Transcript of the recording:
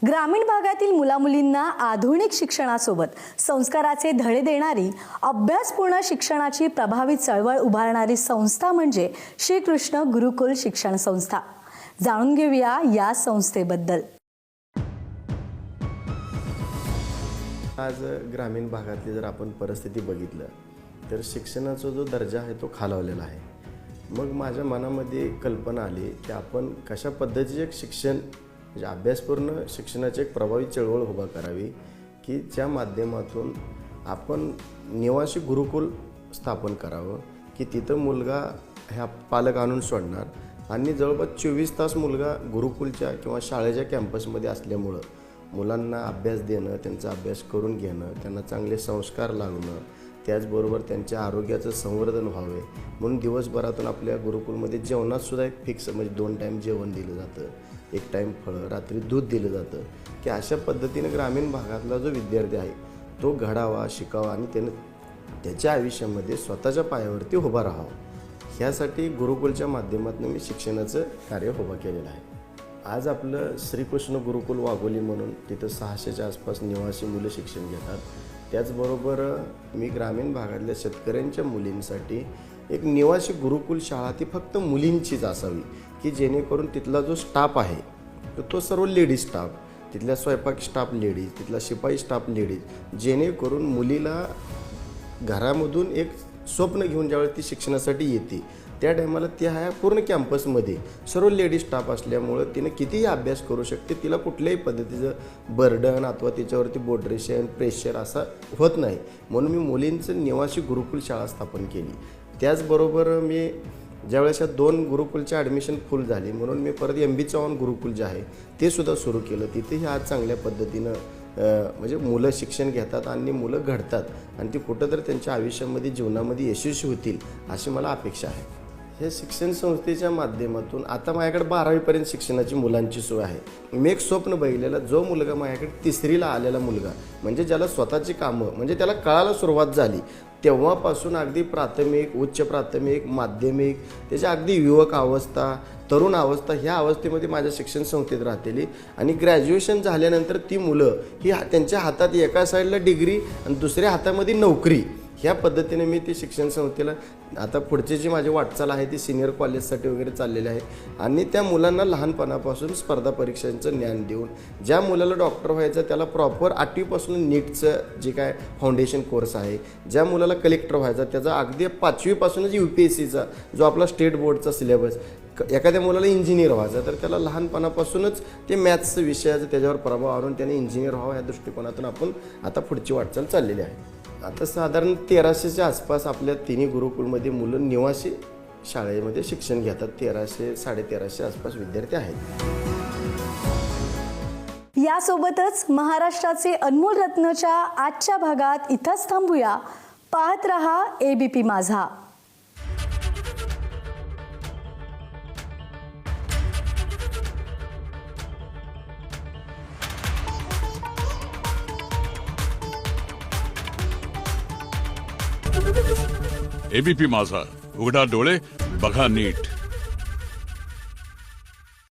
ग्रामीण भागातील मुलामुलींना आधुनिक शिक्षणासोबत संस्काराचे धडे देणारी अभ्यासपूर्ण शिक्षणाची प्रभावी चळवळ उभारणारी संस्था म्हणजे श्रीकृष्ण गुरुकुल शिक्षण संस्था। जाणून घेऊया या संस्थेबद्दल। आज ग्रामीण भागातली जर आपण परिस्थिती बघितलं तर शिक्षणाचा जो दर्जा आहे तो खालावलेला आहे। मग माझ्या मनामध्ये कल्पना आली की आपण कशा पद्धतीचे एक शिक्षण म्हणजे अभ्यासपूर्ण शिक्षणाची एक प्रभावी चळवळ उभा करावी की ज्या माध्यमातून आपण निवासी गुरुकुल स्थापन करावं की तिथं मुलगा ह्या पालक आणून सोडणार आणि जवळपास 24 तास मुलगा गुरुकुलच्या किंवा शाळेच्या कॅम्पसमध्ये असल्यामुळं मुलांना अभ्यास देणं, त्यांचा अभ्यास करून घेणं, त्यांना चांगले संस्कार लागणं, त्याचबरोबर त्यांच्या आरोग्याचं संवर्धन व्हावे म्हणून दिवसभरातून आपल्या गुरुकुलमध्ये जेवणातसुद्धा एक फिक्स म्हणजे 2 टाईम जेवण दिलं जातं, 1 टाईम फळं, रात्री दूध दिलं जातं की अशा पद्धतीने ग्रामीण भागातला जो विद्यार्थी आहे तो घडावा, शिकावा आणि त्यानं त्याच्या आयुष्यामध्ये स्वतःच्या पायावरती उभा राहावा। ह्यासाठी गुरुकुलच्या माध्यमातून मी शिक्षणाचं कार्य उभं केलेलं आहे। आज आपलं श्रीकृष्ण गुरुकुल वाघोली म्हणून तिथं 600च्या आसपास निवासी मुलं शिक्षण घेतात। त्याचबरोबर मी ग्रामीण भागातल्या शेतकऱ्यांच्या मुलींसाठी एक निवासी गुरुकुल शाळा ती फक्त मुलींचीच असावी की जेणेकरून तिथला जो स्टाफ आहे तो सर्व लेडीज स्टाफ, तिथल्या स्वयंपाक स्टाफ लेडीज, तिथला शिपाई स्टाफ लेडीज, जेणेकरून मुलीला घरामधून एक स्वप्न घेऊन ज्यावेळेस ती शिक्षणासाठी येते त्या टायमाला ती ह्या पूर्ण कॅम्पसमध्ये सर्व लेडीज स्टाफ असल्यामुळं तिनं कितीही अभ्यास करू शकते, तिला कुठल्याही पद्धतीचं बर्डन अथवा तिच्यावरती बोर्डरेशन प्रेशर असा होत नाही म्हणून मी मुलींचं निवासी गुरुकुल शाळा स्थापन केली। त्याचबरोबर मी ज्यावेळेस या 2 गुरुकुलच्या ॲडमिशन फुल झाली म्हणून मी परत MB चव्हाण गुरुकुल जे आहे ते सुद्धा सुरू केलं। तिथेही आज चांगल्या पद्धतीनं म्हणजे मुलं शिक्षण घेतात आणि मुलं घडतात आणि ती कुठंतरी त्यांच्या आयुष्यामध्ये जीवनामध्ये यशस्वी होतील अशी मला अपेक्षा आहे। हे शिक्षण संस्थेच्या माध्यमातून आता माझ्याकडे 12वीपर्यंत शिक्षणाची मुलांची सोय आहे। मी एक स्वप्न बघितलेलं, जो मुलगा माझ्याकडे 3रीला आलेला मुलगा म्हणजे ज्याला स्वतःची कामं म्हणजे त्याला कळायला सुरुवात झाली तेव्हापासून अगदी प्राथमिक, उच्च प्राथमिक, माध्यमिक, त्याच्या अगदी युवक अवस्था, तरुण अवस्था ह्या अवस्थेमध्ये माझ्या शिक्षण संस्थेत राहतेली आणि ग्रॅज्युएशन झाल्यानंतर ती मुलं ही त्यांच्या हातात एका साईडला डिग्री आणि दुसऱ्या हातामध्ये नोकरी ह्या पद्धतीने मी ती शिक्षण संस्थेला आता पुढची जी माझी वाटचाल आहे ती सिनियर कॉलेजसाठी वगैरे चाललेली आहे आणि त्या मुलांना लहानपणापासून स्पर्धा परीक्षांचं ज्ञान देऊन ज्या मुलाला डॉक्टर व्हायचं त्याला प्रॉपर 8वीपासून नीटचं जे काय फाउंडेशन कोर्स आहे, ज्या मुलाला कलेक्टर व्हायचा त्याचा अगदी 5वीपासूनच UPSCचा जो आपला स्टेट बोर्डचा सिलेबस, एखाद्या मुलाला इंजिनियर व्हायचं तर त्याला लहानपणापासूनच ते मॅथ्सचं विषयाचं त्याच्यावर प्रभाव आणून त्याने इंजिनियर व्हावं या दृष्टिकोनातून आपण आता पुढची वाटचाल चाललेली आहे। आता साधारण 1300च्या आसपास आपल्या 3 गुरुकुलमध्ये मुलं निवासी शाळेमध्ये शिक्षण घेतात। 1300-1350 आसपास विद्यार्थी आहेत। यासोबतच महाराष्ट्राचे अनमोल रत्नच्या आजच्या भागात इथंच थांबूया। पाहत रहा ABP माझा। ABP माझा, उघडा डोळे बघा नीट।